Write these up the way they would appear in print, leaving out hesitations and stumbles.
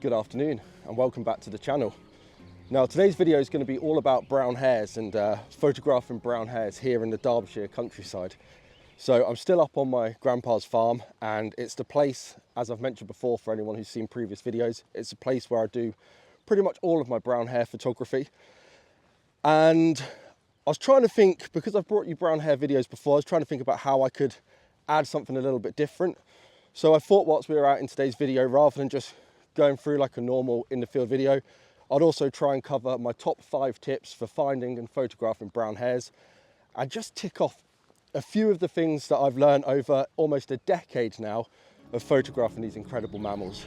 Good afternoon and welcome back to the channel. Now today's video is going to be all about brown hares and photographing brown hares here in the Derbyshire countryside. So I'm still up on my grandpa's farm, and it's the place, as I've mentioned before for anyone who's seen previous videos, it's a place where I do pretty much all of my brown hare photography. And I was trying to think, because I've brought you brown hare videos before, I was trying to think about how I could add something a little bit different. So I thought whilst we were out in today's video, rather than just going through like a normal in the field video, I'd also try and cover my top 5 tips for finding and photographing brown hares, and just tick off a few of the things that I've learned over almost a decade now of photographing these incredible mammals.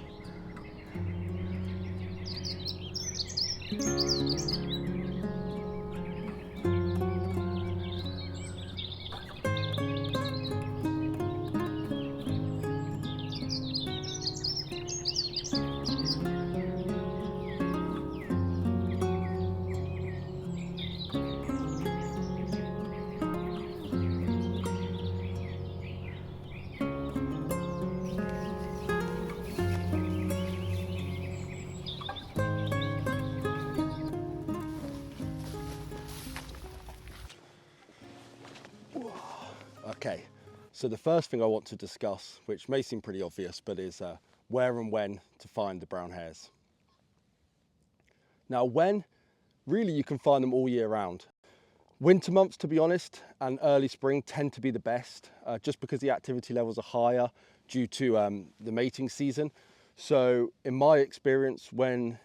Okay, so the first thing I want to discuss, which may seem pretty obvious, but is where and when to find the brown hares. Now when, really you can find them all year round. Winter months, to be honest, and early spring tend to be the best, just because the activity levels are higher due to the mating season. So in my experience, when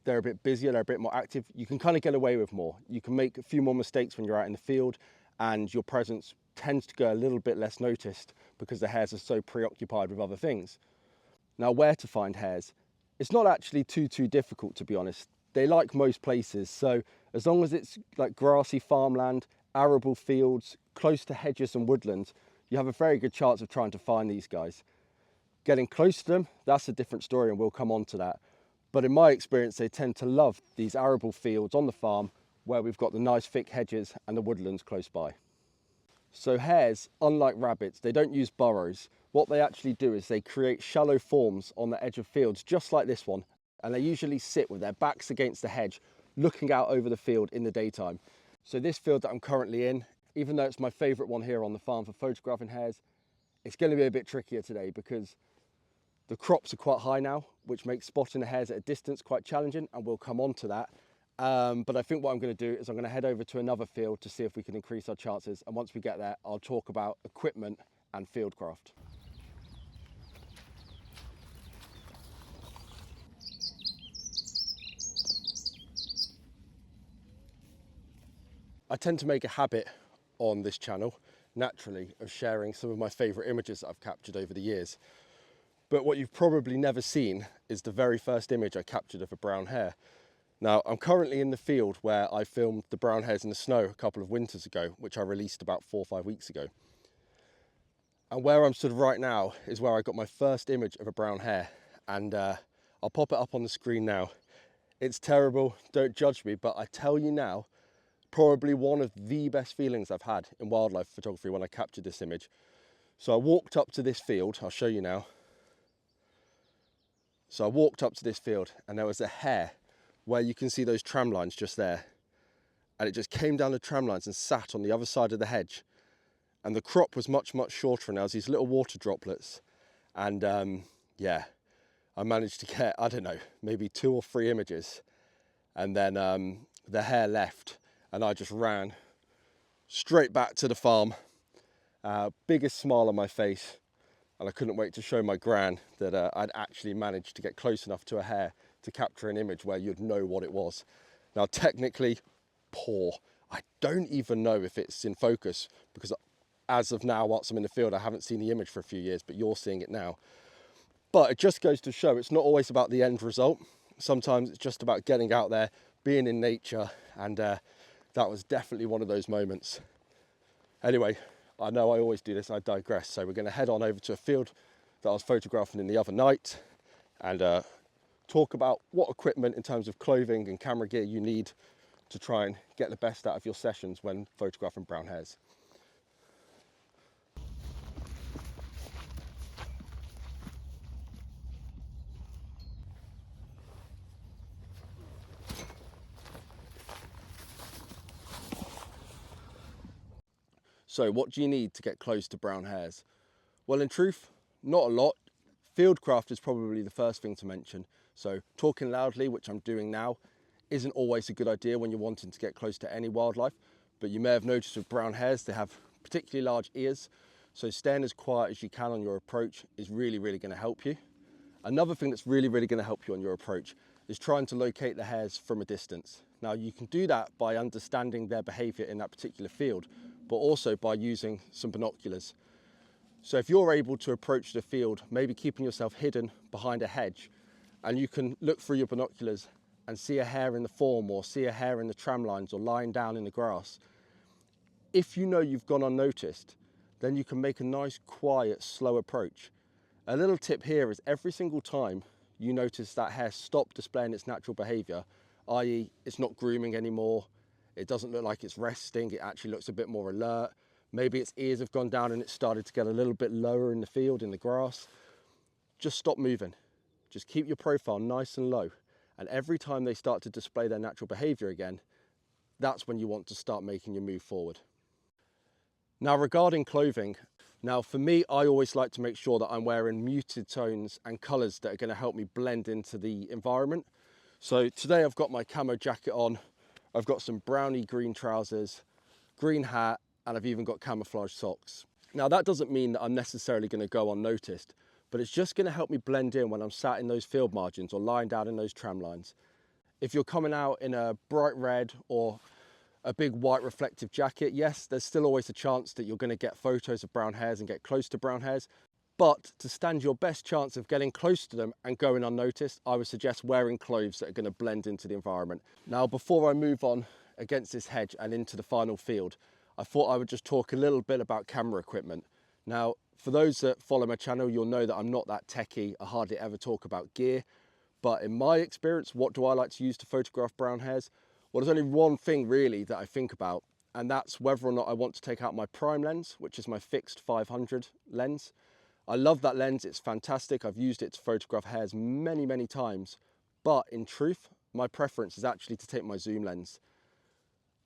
they're a bit busier, they're a bit more active, you can kind of get away with more. You can make a few more mistakes when you're out in the field, and your presence tends to go a little bit less noticed because the hares are so preoccupied with other things. Now, where to find hares? It's not actually too difficult, to be honest. They like most places, so as long as it's like grassy farmland, arable fields, close to hedges and woodlands, you have a very good chance of trying to find these guys. Getting close to them, that's a different story, and we'll come on to that. But in my experience, they tend to love these arable fields on the farm where we've got the nice thick hedges and the woodlands close by. So hares, unlike rabbits, they don't use burrows. What they actually do is they create shallow forms on the edge of fields, just like this one, and they usually sit with their backs against the hedge, looking out over the field in the daytime. So this field that I'm currently in, even though it's my favourite one here on the farm for photographing hares, it's going to be a bit trickier today because the crops are quite high now, which makes spotting the hares at a distance quite challenging, and we'll come on to that. But I think what I'm going to do is I'm going to head over to another field to see if we can increase our chances, and once we get there I'll talk about equipment and fieldcraft. I tend to make a habit on this channel, naturally, of sharing some of my favourite images that I've captured over the years. But what you've probably never seen is the very first image I captured of a brown hare. Now, I'm currently in the field where I filmed the brown hares in the snow a couple of winters ago, which I released about 4 or 5 weeks ago. And where I'm stood right now is where I got my first image of a brown hare. And I'll pop it up on the screen now. It's terrible, don't judge me, but I tell you now, probably one of the best feelings I've had in wildlife photography when I captured this image. So I walked up to this field, I'll show you now. So I walked up to this field and there was a hare where you can see those tram lines just there, and it just came down the tram lines and sat on the other side of the hedge, and the crop was much shorter, and there was these little water droplets, and yeah, I managed to get, I don't know, maybe 2 or 3 images, and then the hare left and I just ran straight back to the farm, biggest smile on my face, and I couldn't wait to show my gran that I'd actually managed to get close enough to a hare to capture an image where you'd know what it was. Now technically, poor. I don't even know if it's in focus because as of now, whilst I'm in the field, I haven't seen the image for a few years, but you're seeing it now. But it just goes to show it's not always about the end result. Sometimes it's just about getting out there, being in nature, and that was definitely one of those moments. Anyway, I know I always do this, I digress. So we're gonna head on over to a field that I was photographing in the other night and talk about what equipment in terms of clothing and camera gear you need to try and get the best out of your sessions when photographing brown hares. So what do you need to get close to brown hares? Well, in truth, not a lot. Fieldcraft is probably the first thing to mention. So talking loudly, which I'm doing now, isn't always a good idea when you're wanting to get close to any wildlife, but you may have noticed with brown hares, they have particularly large ears. So staying as quiet as you can on your approach is really going to help you. Another thing that's really going to help you on your approach is trying to locate the hares from a distance. Now you can do that by understanding their behavior in that particular field, but also by using some binoculars. So if you're able to approach the field, maybe keeping yourself hidden behind a hedge, and you can look through your binoculars and see a hare in the form or see a hare in the tram lines or lying down in the grass, if you know you've gone unnoticed, then you can make a nice, quiet, slow approach. A little tip here is every single time you notice that hare stop displaying its natural behavior, i.e. it's not grooming anymore, it doesn't look like it's resting, it actually looks a bit more alert, maybe its ears have gone down and it started to get a little bit lower in the field, in the grass, just stop moving. Just keep your profile nice and low. And every time they start to display their natural behavior again, that's when you want to start making your move forward. Now regarding clothing, now for me, I always like to make sure that I'm wearing muted tones and colours that are going to help me blend into the environment. So today I've got my camo jacket on, I've got some browny green trousers, green hat, and I've even got camouflage socks. Now that doesn't mean that I'm necessarily going to go unnoticed, but it's just going to help me blend in when I'm sat in those field margins or lying down in those tram lines. If you're coming out in a bright red or a big white reflective jacket, yes, there's still always a chance that you're going to get photos of brown hares and get close to brown hares. But to stand your best chance of getting close to them and going unnoticed, I would suggest wearing clothes that are going to blend into the environment. Now, before I move on against this hedge and into the final field, I thought I would just talk a little bit about camera equipment. Now, for those that follow my channel, you'll know that I'm not that techie. I hardly ever talk about gear. But in my experience, what do I like to use to photograph brown hares? Well, there's only one thing really that I think about, and that's whether or not I want to take out my prime lens, which is my fixed 500 lens. I love that lens, it's fantastic. I've used it to photograph hares many times. But in truth, my preference is actually to take my zoom lens.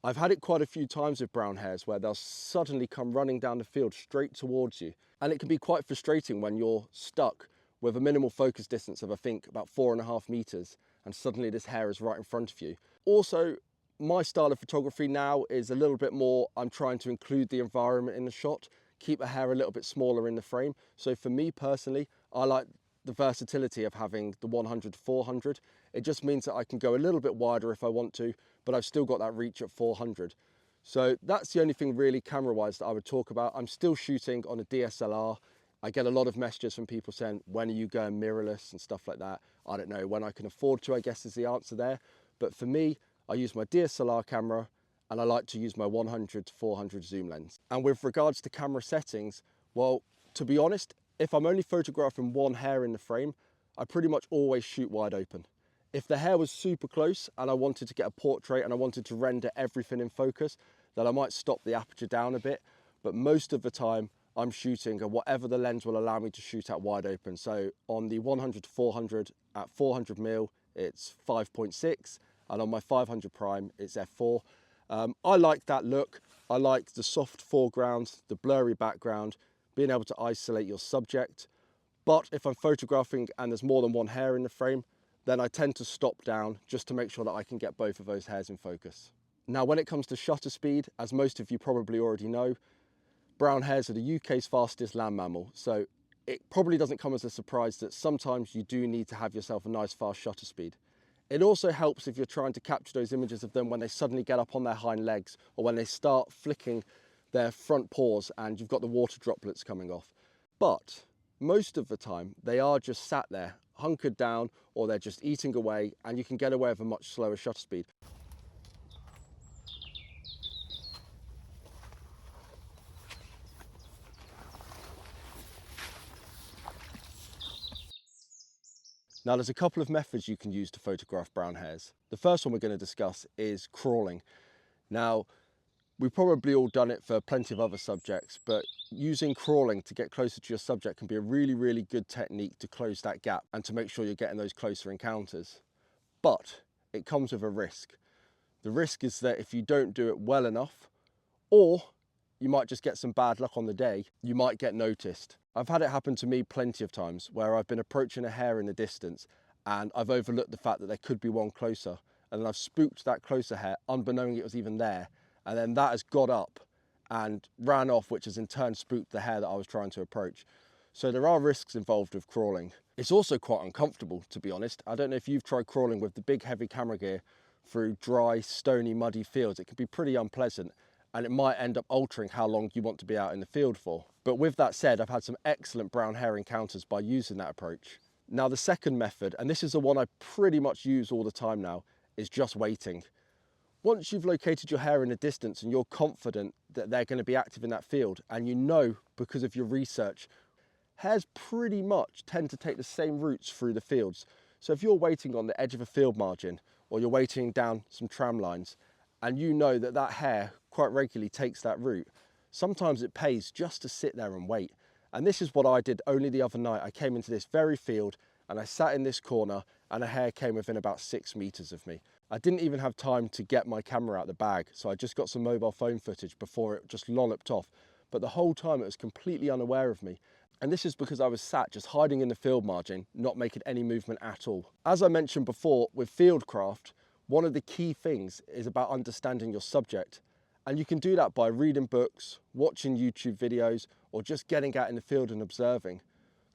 I've had it quite a few times with brown hares where they'll suddenly come running down the field straight towards you. And it can be quite frustrating when you're stuck with a minimal focus distance of, I think, about 4.5 meters, and suddenly this hare is right in front of you. Also, my style of photography now is a little bit more, I'm trying to include the environment in the shot, keep a hare a little bit smaller in the frame. So for me personally, I like the versatility of having the 100-400. It just means that I can go a little bit wider if I want to, but I've still got that reach at 400. So that's the only thing really camera-wise that I would talk about. I'm still shooting on a DSLR. I get a lot of messages from people saying, when are you going mirrorless and stuff like that? I don't know, when I can afford to, I guess is the answer there. But for me, I use my DSLR camera and I like to use my 100-400 zoom lens. And with regards to camera settings, well, to be honest, if I'm only photographing one hare in the frame, I pretty much always shoot wide open. If the hare was super close and I wanted to get a portrait and I wanted to render everything in focus, then I might stop the aperture down a bit. But most of the time, I'm shooting at whatever the lens will allow me to shoot at wide open. So on the 100-400 at 400mm, it's 5.6, and on my 500 prime, it's f4. I like that look. I like the soft foreground, the blurry background, being able to isolate your subject. But if I'm photographing and there's more than one hare in the frame, then I tend to stop down just to make sure that I can get both of those hares in focus. Now, when it comes to shutter speed, as most of you probably already know, brown hares are the UK's fastest land mammal. So it probably doesn't come as a surprise that sometimes you do need to have yourself a nice fast shutter speed. It also helps if you're trying to capture those images of them when they suddenly get up on their hind legs or when they start flicking their front paws and you've got the water droplets coming off. But most of the time they are just sat there hunkered down, or they're just eating away, and you can get away with a much slower shutter speed. Now, there's a couple of methods you can use to photograph brown hares. The first one we're going to discuss is crawling. Now, we've probably all done it for plenty of other subjects, but using crawling to get closer to your subject can be a really good technique to close that gap and to make sure you're getting those closer encounters. But it comes with a risk. The risk is that if you don't do it well enough, or you might just get some bad luck on the day, you might get noticed. I've had it happen to me plenty of times where I've been approaching a hare in the distance and I've overlooked the fact that there could be one closer, and then I've spooked that closer hare unbeknown it was even there, and then that has got up and ran off, which has in turn spooked the hare that I was trying to approach. So there are risks involved with crawling. It's also quite uncomfortable, to be honest. I don't know if you've tried crawling with the big heavy camera gear through dry, stony, muddy fields. It can be pretty unpleasant, and it might end up altering how long you want to be out in the field for. But with that said, I've had some excellent brown hare encounters by using that approach. Now the second method, and this is the one I pretty much use all the time now, is just waiting. Once you've located your hare in the distance and you're confident that they're going to be active in that field, and you know because of your research, hares pretty much tend to take the same routes through the fields. So if you're waiting on the edge of a field margin, or you're waiting down some tram lines, and you know that that hare quite regularly takes that route, sometimes it pays just to sit there and wait. And this is what I did only the other night. I came into this very field and I sat in this corner and a hare came within about 6 meters of me. I didn't even have time to get my camera out of the bag, so I just got some mobile phone footage before it just lolloped off. But the whole time it was completely unaware of me. And this is because I was sat just hiding in the field margin, not making any movement at all. As I mentioned before, with Fieldcraft, one of the key things is about understanding your subject. And you can do that by reading books, watching YouTube videos, or just getting out in the field and observing.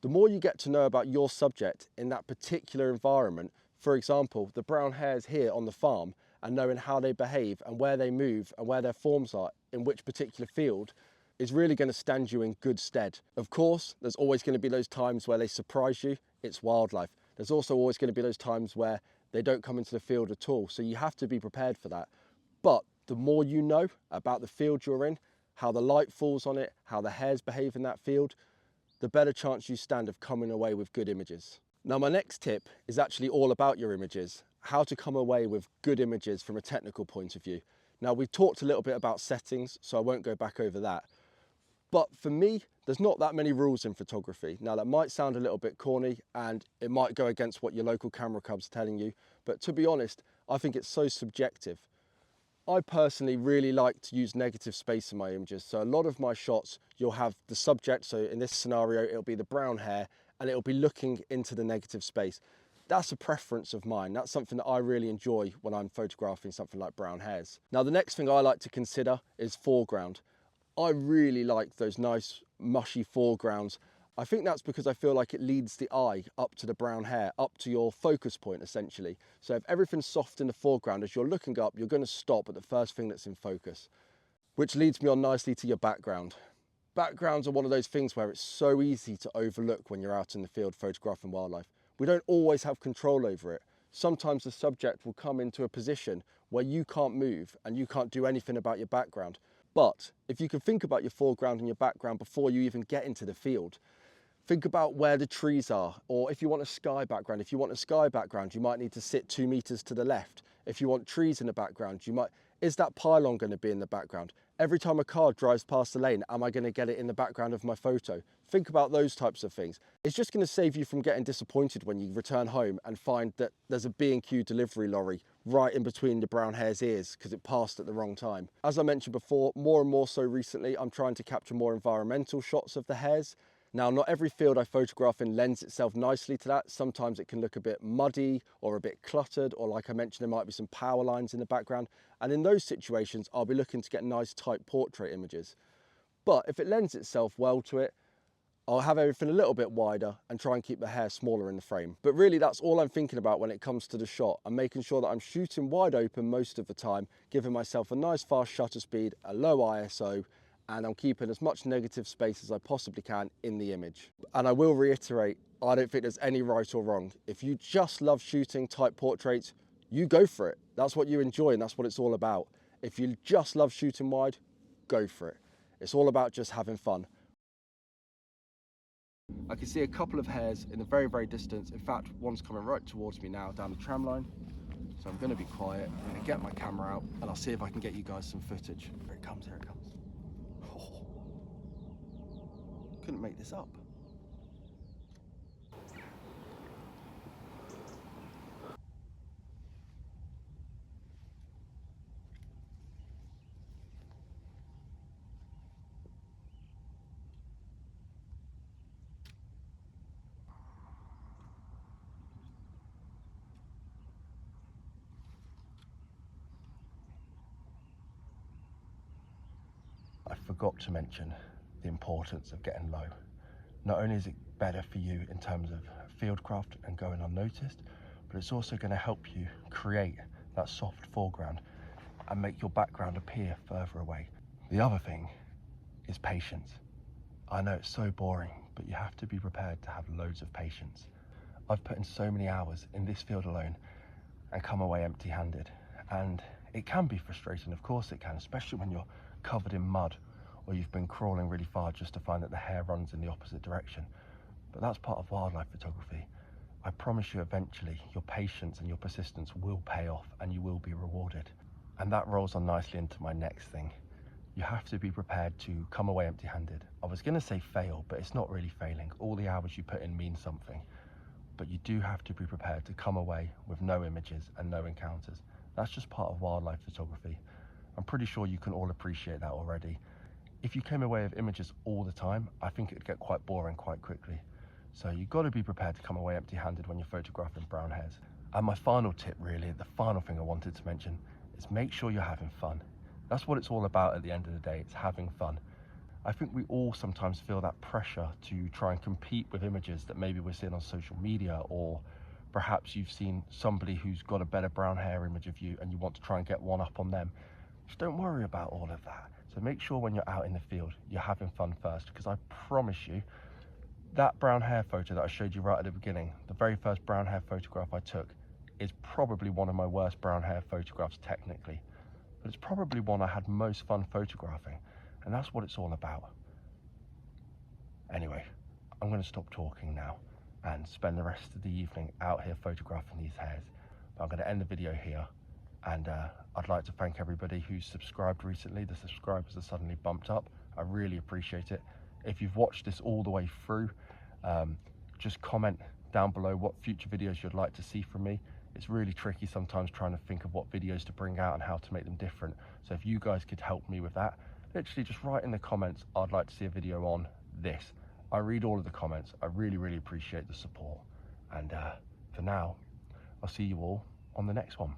The more you get to know about your subject in that particular environment, for example, the brown hares here on the farm, and knowing how they behave and where they move and where their forms are in which particular field, is really going to stand you in good stead. Of course, there's always going to be those times where they surprise you. It's wildlife. There's also always going to be those times where they don't come into the field at all. So you have to be prepared for that. But the more you know about the field you're in, how the light falls on it, how the hares behave in that field, the better chance you stand of coming away with good images. Now, my next tip is actually all about your images, how to come away with good images from a technical point of view. Now, we've talked a little bit about settings, so I won't go back over that. But for me, there's not that many rules in photography. Now that might sound a little bit corny and it might go against what your local camera club's telling you, but to be honest, I think it's so subjective. I personally really like to use negative space in my images. So a lot of my shots, you'll have the subject. So in this scenario, it'll be the brown hare and it'll be looking into the negative space. That's a preference of mine. That's something that I really enjoy when I'm photographing something like brown hares. Now, the next thing I like to consider is foreground. I really like those nice mushy foregrounds. I think that's because I feel like it leads the eye up to the brown hare, up to your focus point essentially. So if everything's soft in the foreground, as you're looking up, you're going to stop at the first thing that's in focus. Which leads me on nicely to your background. Backgrounds are one of those things where it's so easy to overlook when you're out in the field photographing wildlife. We don't always have control over it. Sometimes the subject will come into a position where you can't move and you can't do anything about your background. But if you can think about your foreground and your background before you even get into the field, think about where the trees are, or if you want a sky background, you might need to sit 2 meters to the left. If you want trees in the background, is that pylon going to be in the background? Every time a car drives past the lane, am I going to get it in the background of my photo? Think about those types of things. It's just going to save you from getting disappointed when you return home and find that there's a B&Q delivery lorry right in between the brown hare's ears because it passed at the wrong time. As I mentioned before, more and more so recently, I'm trying to capture more environmental shots of the hares. Now, not every field I photograph in lends itself nicely to that. Sometimes it can look a bit muddy or a bit cluttered, or like I mentioned, there might be some power lines in the background. And in those situations, I'll be looking to get nice tight portrait images. But if it lends itself well to it, I'll have everything a little bit wider and try and keep the hare smaller in the frame. But really, that's all I'm thinking about when it comes to the shot. I'm making sure that I'm shooting wide open most of the time, giving myself a nice fast shutter speed, a low ISO, and I'm keeping as much negative space as I possibly can in the image. And I will reiterate, I don't think there's any right or wrong. If you just love shooting tight portraits, you go for it. That's what you enjoy and that's what it's all about. If you just love shooting wide, go for it. It's all about just having fun. I can see a couple of hares in the very, very distance. In fact, one's coming right towards me now down the tram line. So I'm going to be quiet, I'm going to get my camera out and I'll see if I can get you guys some footage. Here it comes, here it comes. Oh, couldn't make this up. forgot to mention the importance of getting low. Not only is it better for you in terms of fieldcraft and going unnoticed, but it's also going to help you create that soft foreground and make your background appear further away. The other thing is patience. I know it's so boring, but you have to be prepared to have loads of patience. I've put in so many hours in this field alone and come away empty-handed, and it can be frustrating, of course it can, especially when you're covered in mud or you've been crawling really far just to find that the hare runs in the opposite direction. But that's part of wildlife photography. I promise you eventually your patience and your persistence will pay off and you will be rewarded. And that rolls on nicely into my next thing. You have to be prepared to come away empty-handed. I was going to say fail, but it's not really failing. All the hours you put in mean something. But you do have to be prepared to come away with no images and no encounters. That's just part of wildlife photography. I'm pretty sure you can all appreciate that already. If you came away with images all the time, I think it'd get quite boring quite quickly. So you've got to be prepared to come away empty-handed when you're photographing brown hares. And my final tip, really, the final thing I wanted to mention, is make sure you're having fun. That's what it's all about at the end of the day, it's having fun. I think we all sometimes feel that pressure to try and compete with images that maybe we're seeing on social media, or perhaps you've seen somebody who's got a better brown hare image of you and you want to try and get one up on them. Just don't worry about all of that. So make sure when you're out in the field, you're having fun first, because I promise you, that brown hare photo that I showed you right at the beginning, the very first brown hare photograph I took, is probably one of my worst brown hare photographs technically, but it's probably one I had most fun photographing, and that's what it's all about. Anyway, I'm going to stop talking now and spend the rest of the evening out here photographing these hares, but I'm going to end the video here, and I'd like to thank everybody who's subscribed recently. The subscribers are suddenly bumped up. I really appreciate it. If you've watched this all the way through, just comment down below what future videos you'd like to see from me. It's really tricky sometimes trying to think of what videos to bring out and how to make them different. So if you guys could help me with that, literally just write in the comments, I'd like to see a video on this. I read all of the comments. I really, really appreciate the support. And for now, I'll see you all on the next one.